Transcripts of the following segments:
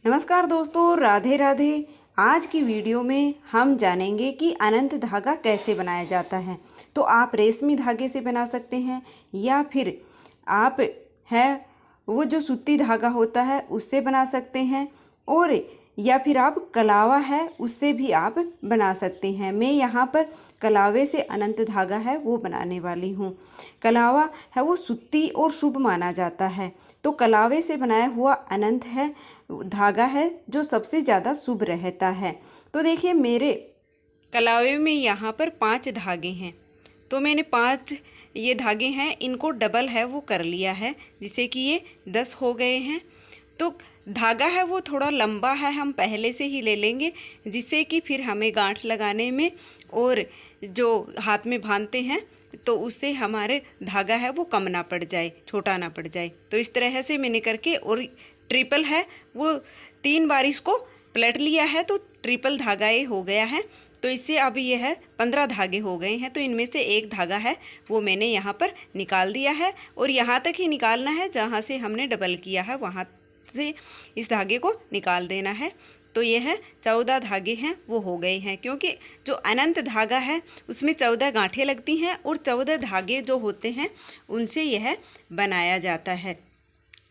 नमस्कार दोस्तों, राधे राधे। आज की वीडियो में हम जानेंगे कि अनंत धागा कैसे बनाया जाता है। तो आप रेशमी धागे से बना सकते हैं या फिर आप वो जो सूती धागा होता है उससे बना सकते हैं, और या फिर आप कलावा है उससे भी आप बना सकते हैं। मैं यहाँ पर कलावे से अनंत धागा है वो बनाने वाली हूँ। कलावा है वो सूती और शुभ माना जाता है, तो कलावे से बनाया हुआ अनंत है धागा है जो सबसे ज़्यादा शुभ रहता है। तो देखिए, मेरे कलावे में यहाँ पर 5 धागे हैं, तो मैंने 5 ये धागे हैं, इनको डबल है वो कर लिया है, जिससे कि ये 10 हो गए हैं। तो धागा है वो थोड़ा लंबा है, हम पहले से ही ले लेंगे, जिससे कि फिर हमें गांठ लगाने में और जो हाथ में बांधते हैं तो उससे हमारे धागा है वो कम ना पड़ जाए, छोटा ना पड़ जाए। तो इस तरह से मैंने करके, और ट्रिपल है वो 3 बार इसको पलट लिया है, तो ट्रिपल धागा ये हो गया है। तो इससे अब ये है 15 धागे हो गए हैं। तो इनमें से एक धागा है वो मैंने यहाँ पर निकाल दिया है, और यहाँ तक ही निकालना है जहाँ से हमने डबल किया है, वहाँ से इस धागे को निकाल देना है। तो ये है 14 धागे हैं वो हो गए हैं, क्योंकि जो अनंत धागा है उसमें 14 गांठें लगती हैं, और 14 धागे जो होते हैं उनसे यह बनाया जाता है।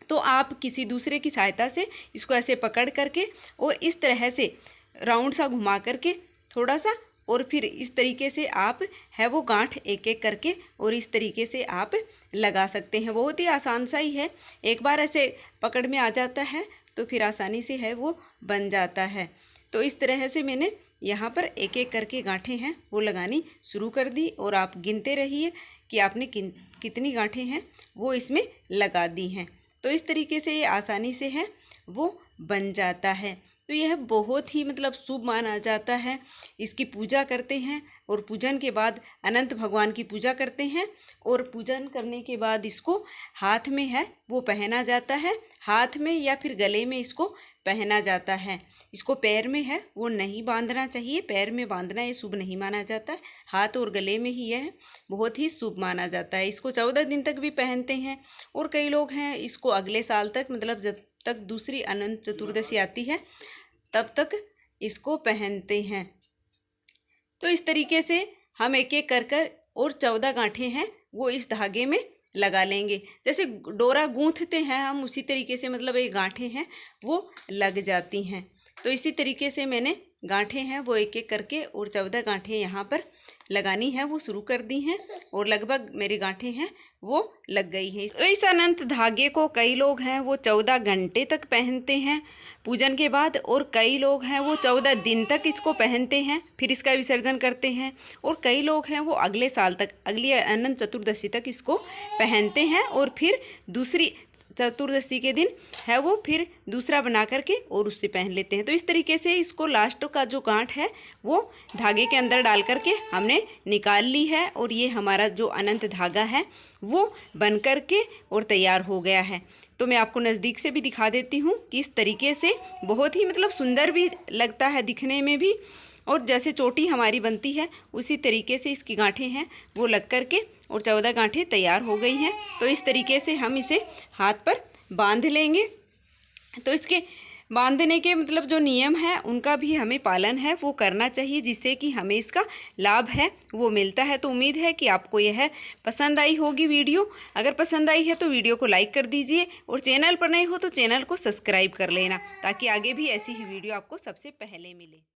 तो आप किसी दूसरे की सहायता से इसको ऐसे पकड़ करके और इस तरह से राउंड सा घुमा करके थोड़ा सा, और फिर इस तरीके से आप है वो गांठ एक एक करके और इस तरीके से आप लगा सकते हैं। बहुत ही आसान सा ही है, एक बार ऐसे पकड़ में आ जाता है तो फिर आसानी से है वो बन जाता है। तो इस तरह से मैंने यहाँ पर एक एक करके गांठें हैं वो लगानी शुरू कर दी, और आप गिनते रहिए कि आपने कितनी गांठें हैं वो इसमें लगा दी हैं। तो इस तरीके से ये आसानी से है वो बन जाता है। तो यह बहुत ही शुभ माना जाता है। इसकी पूजा करते हैं, और पूजन के बाद अनंत भगवान की पूजा करते हैं, और पूजन करने के बाद इसको हाथ में है वो पहना जाता है। हाथ में या फिर गले में इसको पहना जाता है। इसको पैर में है वो नहीं बांधना चाहिए, पैर में बांधना ये शुभ नहीं माना जाता है। हाथ और गले में ही यह बहुत ही शुभ माना जाता है। इसको 14 दिन तक भी पहनते हैं, और कई लोग हैं इसको अगले साल तक, जब तक दूसरी अनंत चतुर्दशी आती है तब तक इसको पहनते हैं। तो इस तरीके से हम एक एक कर और 14 गांठें हैं वो इस धागे में लगा लेंगे। जैसे डोरा गूंथते हैं हम, उसी तरीके से ये गांठें हैं वो लग जाती हैं। तो इसी तरीके से मैंने गांठें हैं वो एक एक करके और 14 गांठें यहाँ पर लगानी है वो शुरू कर दी हैं, और लगभग मेरी गांठें हैं वो लग गई हैं। तो इस अनंत धागे को कई लोग हैं वो 14 घंटे तक पहनते हैं पूजन के बाद, और कई लोग हैं वो 14 दिन तक इसको पहनते हैं, फिर इसका विसर्जन करते हैं। और कई लोग हैं वो अगले साल तक, अगली अनंत चतुर्दशी तक इसको पहनते हैं, और फिर दूसरी चतुर्दशी के दिन है वो फिर दूसरा बना करके और उससे पहन लेते हैं। तो इस तरीके से इसको लास्ट का जो गांठ है वो धागे के अंदर डाल करके हमने निकाल ली है, और ये हमारा जो अनंत धागा है वो बन करके और तैयार हो गया है। तो मैं आपको नज़दीक से भी दिखा देती हूँ कि इस तरीके से बहुत ही सुंदर भी लगता है दिखने में भी, और जैसे चोटी हमारी बनती है उसी तरीके से इसकी गांठें हैं वो लग करके और 14 गांठें तैयार हो गई हैं। तो इस तरीके से हम इसे हाथ पर बांध लेंगे। तो इसके बांधने के जो नियम है उनका भी हमें पालन है वो करना चाहिए, जिससे कि हमें इसका लाभ है वो मिलता है। तो उम्मीद है कि आपको यह पसंद आई होगी वीडियो। अगर पसंद आई है तो वीडियो को लाइक कर दीजिए, और चैनल पर नए हो तो चैनल को सब्सक्राइब कर लेना, ताकि आगे भी ऐसी ही वीडियो आपको सबसे पहले मिले।